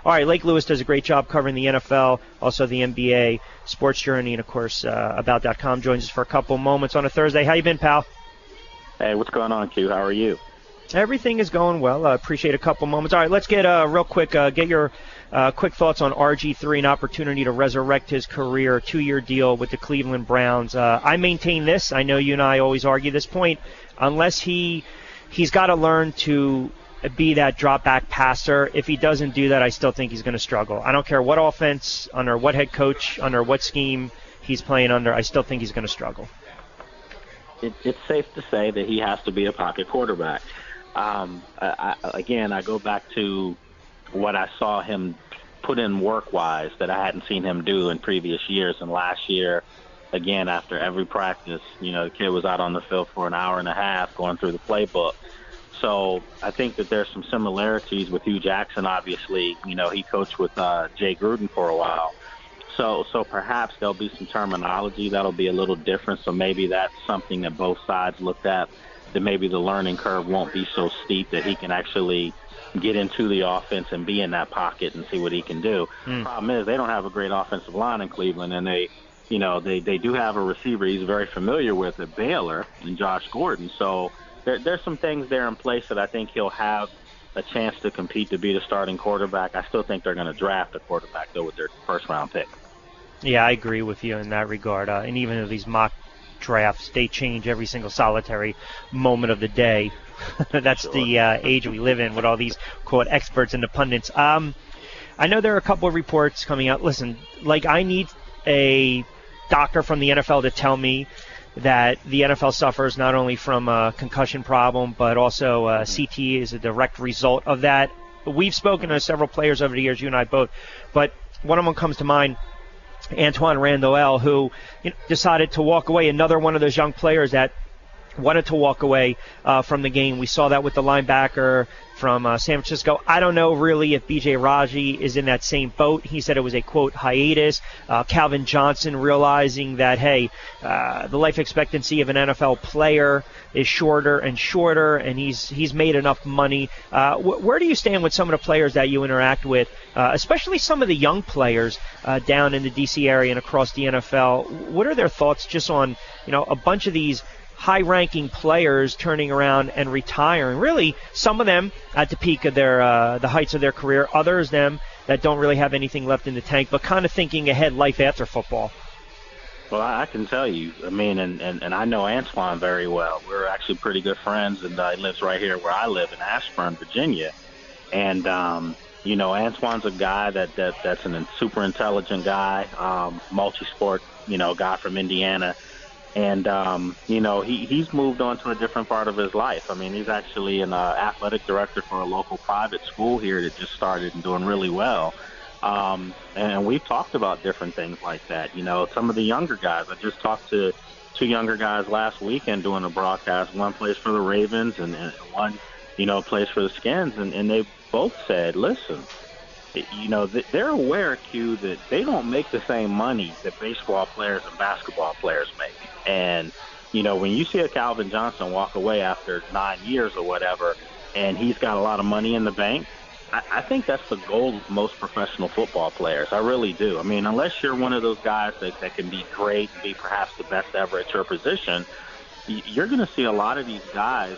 All right, Lake Lewis does a great job covering the NFL, also the NBA, Sports Journey, and, of course, About.com joins us for a couple moments on a Thursday. How you been, pal? Hey, what's going on, Q? How are you? Everything is going well. I appreciate a couple moments. All right, let's get real quick, get your quick thoughts on RG3, an opportunity to resurrect his career, a 2-year deal with the Cleveland Browns. I maintain this. I know you and I always argue this point. Unless he's got to learn to be that drop-back passer. If he doesn't do that, I still think he's going to struggle. I don't care what offense, under what head coach, under what scheme he's playing under, I still think he's going to struggle. It's safe to say that he has to be a pocket quarterback. I go back to what I saw him put in work-wise that I hadn't seen him do in previous years. And last year, again, after every practice, the kid was out on the field for an hour and a half going through the playbook. So I think that there's some similarities with Hugh Jackson, obviously. He coached with Jay Gruden for a while. So perhaps there'll be some terminology that'll be a little different. So maybe that's something that both sides looked at, that maybe the learning curve won't be so steep that he can actually get into the offense and be in that pocket and see what he can do. Problem is they don't have a great offensive line in Cleveland, and they do have a receiver he's very familiar with at Baylor, and Josh Gordon. So there's some things there in place that I think he'll have a chance to compete to be the starting quarterback. I still think they're going to draft a quarterback, though, with their first-round pick. Yeah, I agree with you in that regard. And even in these mock drafts, they change every single solitary moment of the day. That's sure. The age we live in with all these, quote, experts and the pundits. I know there are a couple of reports coming out. Listen, I need a doctor from the NFL to tell me that the NFL suffers not only from a concussion problem, but also CT is a direct result of that. We've spoken to several players over the years, you and I both, but one of them comes to mind, Antoine Davis, who decided to walk away, another one of those young players that wanted to walk away from the game. We saw that with the linebacker from San Francisco. I don't know really if B.J. Raji is in that same boat. He said it was a, quote, hiatus. Calvin Johnson realizing that, hey, the life expectancy of an NFL player is shorter and shorter, and he's made enough money. Where do you stand with some of the players that you interact with, especially some of the young players down in the D.C. area and across the NFL? What are their thoughts just on, a bunch of these high-ranking players turning around and retiring? Really, some of them at the peak of their the heights of their career, others them that don't really have anything left in the tank, but kind of thinking ahead, life after football. Well, I can tell you, and I know Antoine very well. We're actually pretty good friends, and he lives right here where I live in Ashburn, Virginia. And Antoine's a guy that's a super intelligent guy, multi-sport, guy from Indiana. And, he's moved on to a different part of his life. I mean, he's actually an athletic director for a local private school here that just started and doing really well. And we've talked about different things like that. Some of the younger guys, I just talked to two younger guys last weekend doing a broadcast. One plays for the Ravens and one, plays for the Skins. And they both said, listen, they're aware, Q, that they don't make the same money that baseball players and basketball players make. And, when you see a Calvin Johnson walk away after 9 years or whatever, and he's got a lot of money in the bank, I think that's the goal of most professional football players. I really do. I mean, unless you're one of those guys that can be great and be perhaps the best ever at your position, you're going to see a lot of these guys,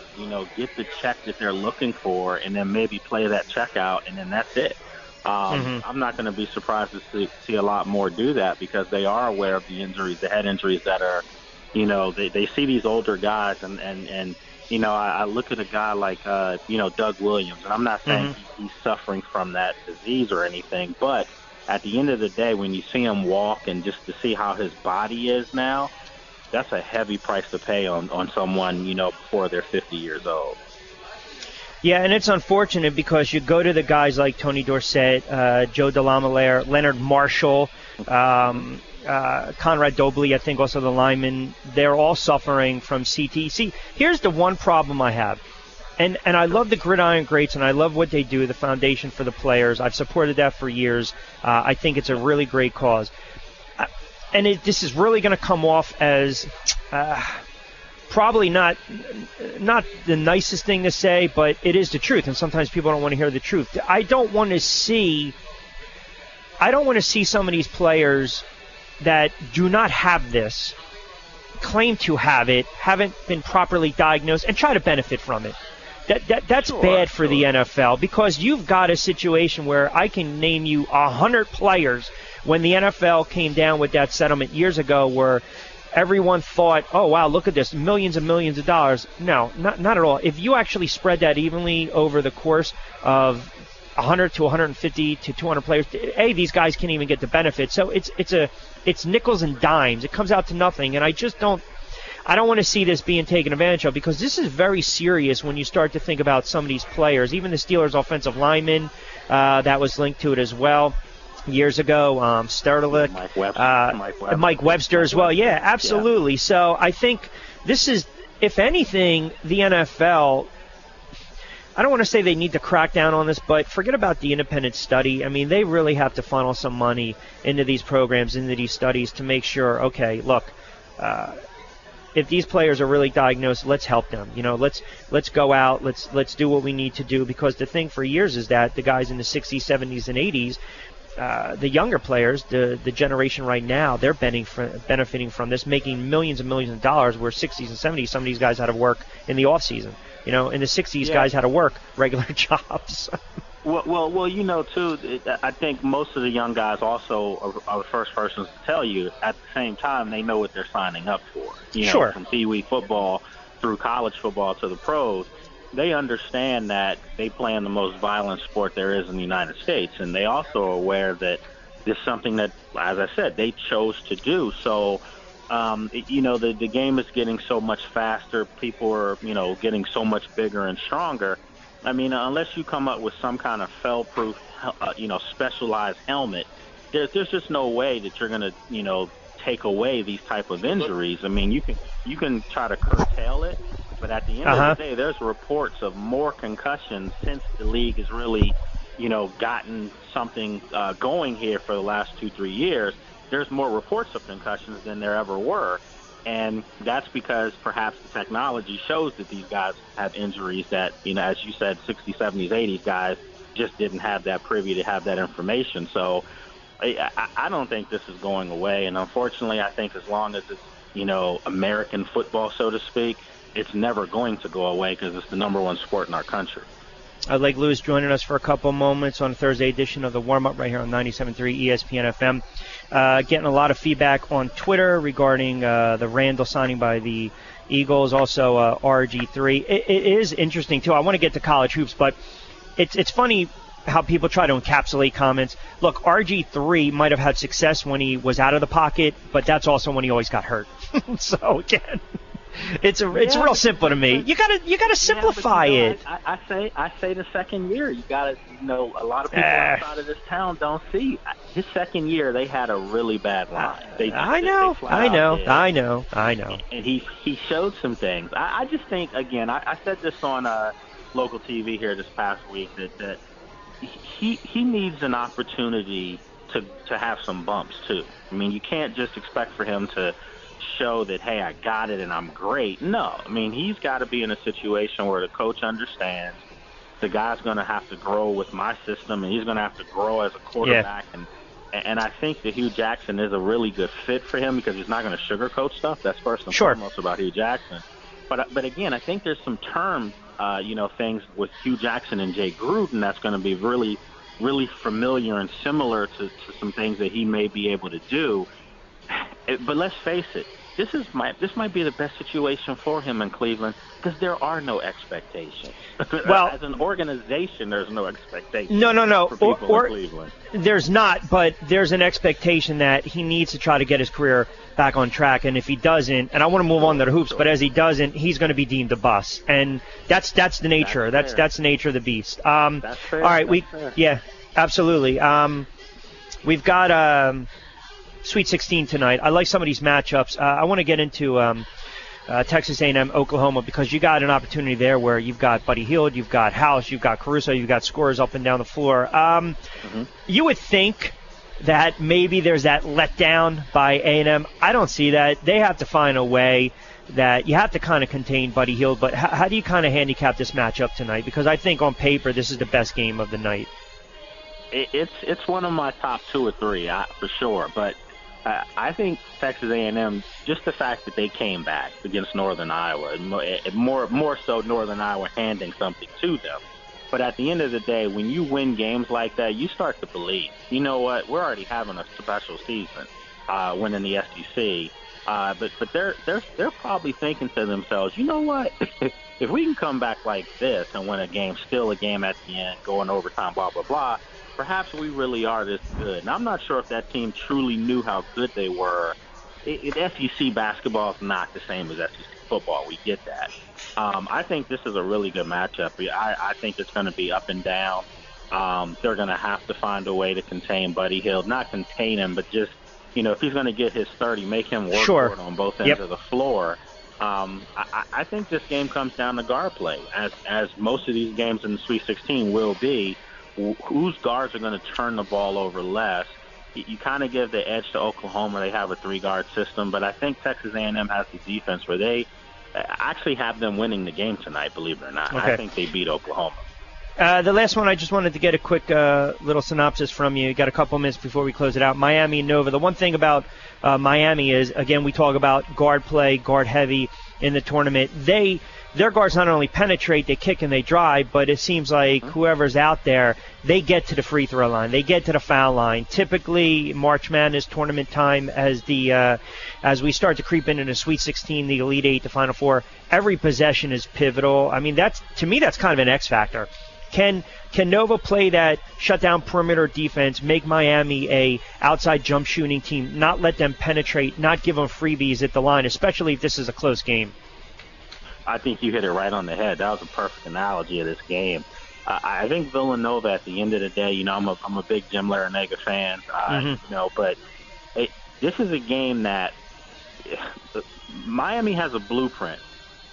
get the check that they're looking for and then maybe play that check out, and then that's it. I'm not going to be surprised to see a lot more do that because they are aware of the injuries, the head injuries that are, they see these older guys and I look at a guy like, Doug Williams, and I'm not saying he's suffering from that disease or anything, but at the end of the day, when you see him walk and just to see how his body is now, that's a heavy price to pay on someone, before they're 50 years old. Yeah, and it's unfortunate because you go to the guys like Tony Dorsett, Joe DeLamielleure, Leonard Marshall, Conrad Dobley, I think also the lineman, they're all suffering from CT. See, here's the one problem I have. And I love the Gridiron Greats, and I love what they do, the foundation for the players. I've supported that for years. I think it's a really great cause. This is really going to come off as probably not the nicest thing to say, but it is the truth, and sometimes people don't want to hear the truth. I don't want to see I don't want to see some of these players that do not have this, claim to have it, haven't been properly diagnosed, and try to benefit from it. That's bad for the NFL, because you've got a situation where I can name you 100 players when the NFL came down with that settlement years ago where everyone thought, oh, wow, look at this, millions and millions of dollars. No, not at all. If you actually spread that evenly over the course of 100 to 150 to 200 players, these guys can't even get the benefit. So it's nickels and dimes. It comes out to nothing, and I don't want to see this being taken advantage of, because this is very serious when you start to think about some of these players. Even the Steelers' offensive lineman that was linked to it as well years ago, Sterling, Mike Webster as well. Yeah, absolutely. Yeah. So I think this is, if anything, the NFL, I don't want to say they need to crack down on this, but forget about the independent study. I mean, they really have to funnel some money into these programs, into these studies to make sure, okay, look, if these players are really diagnosed, let's help them. Let's go out, let's do what we need to do, because the thing for years is that the guys in the 60s, 70s, and 80s, the younger players, the generation right now, they're benefiting from this, making millions and millions of dollars, where 60s and 70s, some of these guys had to work in the off season. In the 60s, guys had to work regular jobs. Well, too, I think most of the young guys also are the first persons to tell you, at the same time, they know what they're signing up for. Sure. From Pee Wee football through college football to the pros, they understand that they play in the most violent sport there is in the United States, and they also are aware that this is something that, as I said, they chose to do. So, the game is getting so much faster. People are, getting so much bigger and stronger. I mean, unless you come up with some kind of fail-proof, specialized helmet, there's just no way that you're going to, take away these type of injuries. I mean, you can try to curtail it, but at the end of the day, there's reports of more concussions since the league has really, gotten something going here for the last 2-3 years. There's more reports of concussions than there ever were. And that's because perhaps the technology shows that these guys have injuries that, as you said, 60s, 70s, 80s guys just didn't have that privy to have that information. So I don't think this is going away. And unfortunately, I think as long as it's, American football, so to speak, it's never going to go away, because it's the number one sport in our country. Lake Lewis joining us for a couple moments on Thursday edition of the warm-up right here on 97.3 ESPN FM. Getting a lot of feedback on Twitter regarding the Randall signing by the Eagles, also RG3. It is interesting, too. I want to get to college hoops, but it's funny how people try to encapsulate comments. Look, RG3 might have had success when he was out of the pocket, but that's also when he always got hurt. So, again, it's real simple to me. You gotta simplify it. I say the second year, you gotta, a lot of people outside of this town don't see his second year. They had a really bad line. I know. And he showed some things. I just think, again, I said this on local TV here this past week, that he needs an opportunity to have some bumps too. I mean, you can't just expect for him to show that, hey, I got it and I'm great. No, I mean, he's got to be in a situation where the coach understands the guy's going to have to grow with my system, and he's going to have to grow as a quarterback. Yeah. And I think that Hugh Jackson is a really good fit for him, because he's not going to sugarcoat stuff. That's first and foremost about Hugh Jackson. But again, I think there's some term, things with Hugh Jackson and Jay Gruden that's going to be really, really familiar and similar to some things that he may be able to do. But let's face it, this might be the best situation for him in Cleveland, because there are no expectations. Well, as an organization, there's no expectation. No. For people in Cleveland. There's not, but there's an expectation that he needs to try to get his career back on track, and if he doesn't, and I want to move on to the hoops, but as he doesn't, he's going to be deemed a bust, and that's the nature. That's the nature of the beast. That's fair. All right, yeah, absolutely. We've got Sweet 16 tonight. I like some of these matchups. I want to get into Texas A&M, Oklahoma, because you got an opportunity there where you've got Buddy Hield, you've got House, you've got Caruso, you've got scorers up and down the floor. You would think that maybe there's that letdown by A&M. I don't see that. They have to find a way that you have to kind of contain Buddy Hield, but how do you kind of handicap this matchup tonight? Because I think on paper this is the best game of the night. It's one of my top 2 or 3 for sure. But I think Texas A&M, just the fact that they came back against Northern Iowa, more so Northern Iowa handing something to them. But at the end of the day, when you win games like that, you start to believe, you know what, we're already having a special season, winning the SEC. But they're probably thinking to themselves, you know what, if we can come back like this and win a game, still a game at the end, go in overtime, blah, blah, blah, perhaps we really are this good. And I'm not sure if that team truly knew how good they were. SEC basketball is not the same as SEC football. We get that. I think this is a really good matchup. I think it's going to be up and down. They're going to have to find a way to contain Buddy Hield. Not contain him, but just, if he's going to get his 30, make him work for it on both ends of the floor. I think this game comes down to guard play, as most of these games in the Sweet 16 will be. Whose guards are going to turn the ball over less? You kind of give the edge to Oklahoma. They have a 3-guard system, but I think Texas A&M has the defense where they actually have them winning the game tonight, believe it or not. Okay. I think they beat Oklahoma. The last one, I just wanted to get a quick little synopsis from you. You got a couple minutes before we close it out. Miami and Nova. The one thing about Miami is, again, we talk about guard play, guard heavy in the tournament. Their guards not only penetrate, they kick and they drive, but it seems like whoever's out there, they get to the free throw line, they get to the foul line. Typically, March Madness tournament time, as we start to creep into the Sweet 16, the Elite 8, the Final Four, every possession is pivotal. I mean, to me, that's kind of an X factor. Can Nova play that shutdown perimeter defense, make Miami a outside jump shooting team, not let them penetrate, not give them freebies at the line, especially if this is a close game? I think you hit it right on the head. That was a perfect analogy of this game. I think Villanova, at the end of the day, I'm a big Jim Larrañaga fan, but this is a game that Miami has a blueprint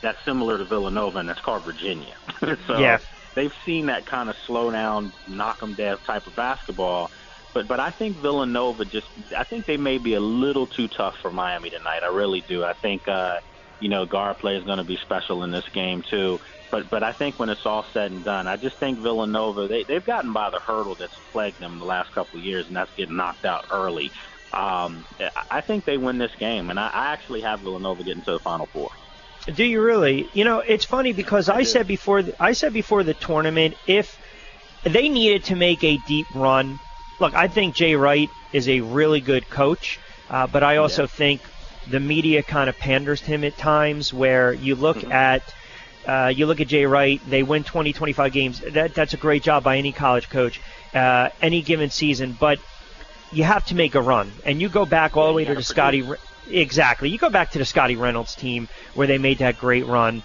that's similar to Villanova, and that's called Virginia. So they've seen that kind of slow down, knock 'em dead type of basketball. But I think Villanova I think they may be a little too tough for Miami tonight. I really do. I think guard play is going to be special in this game too. But I think when it's all said and done, I just think Villanova, they've gotten by the hurdle that's plagued them the last couple of years, and that's getting knocked out early. I think they win this game, and I actually have Villanova getting to the Final Four. Do you really? It's funny because I said before the tournament, if they needed to make a deep run, look, I think Jay Wright is a really good coach, but I also think the media kind of panders to him at times, where you look at Jay Wright, they win 20, 25 games. That's a great job by any college coach, any given season, but you have to make a run. And you go back all the way to the Scotty. Exactly. You go back to the Scotty Reynolds team where they made that great run.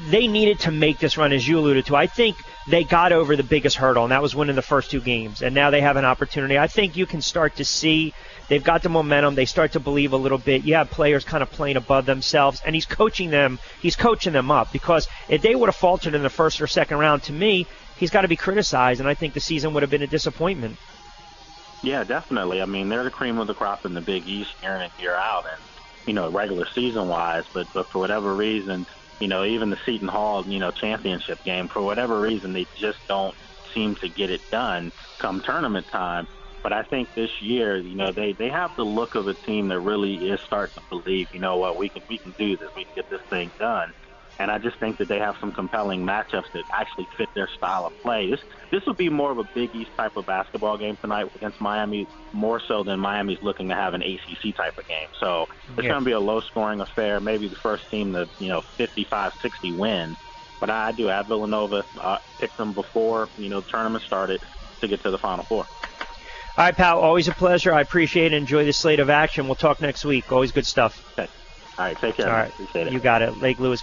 They needed to make this run, as you alluded to. I think they got over the biggest hurdle, and that was winning the first 2 games. And now they have an opportunity. I think you can start to see they've got the momentum. They start to believe a little bit. You have players kind of playing above themselves, and he's coaching them up, because if they would have faltered in the first or second round, to me, he's got to be criticized, and I think the season would have been a disappointment. Yeah, definitely. I mean, they're the cream of the crop in the Big East year in and year out, and, regular season-wise. But for whatever reason, even the Seton Hall, championship game, for whatever reason, they just don't seem to get it done come tournament time. But I think this year, they have the look of a team that really is starting to believe, what, we can do this, we can get this thing done. And I just think that they have some compelling matchups that actually fit their style of play. This would be more of a Big East type of basketball game tonight against Miami, more so than Miami's looking to have an ACC type of game. So it's going to be a low-scoring affair, maybe the first team to, 55-60 win. But I do have Villanova, picked them before, the tournament started to get to the Final Four. All right, pal, always a pleasure. I appreciate it. Enjoy the slate of action. We'll talk next week. Always good stuff. Okay. All right, take care. All right, appreciate it. You got it. Lake Lewis.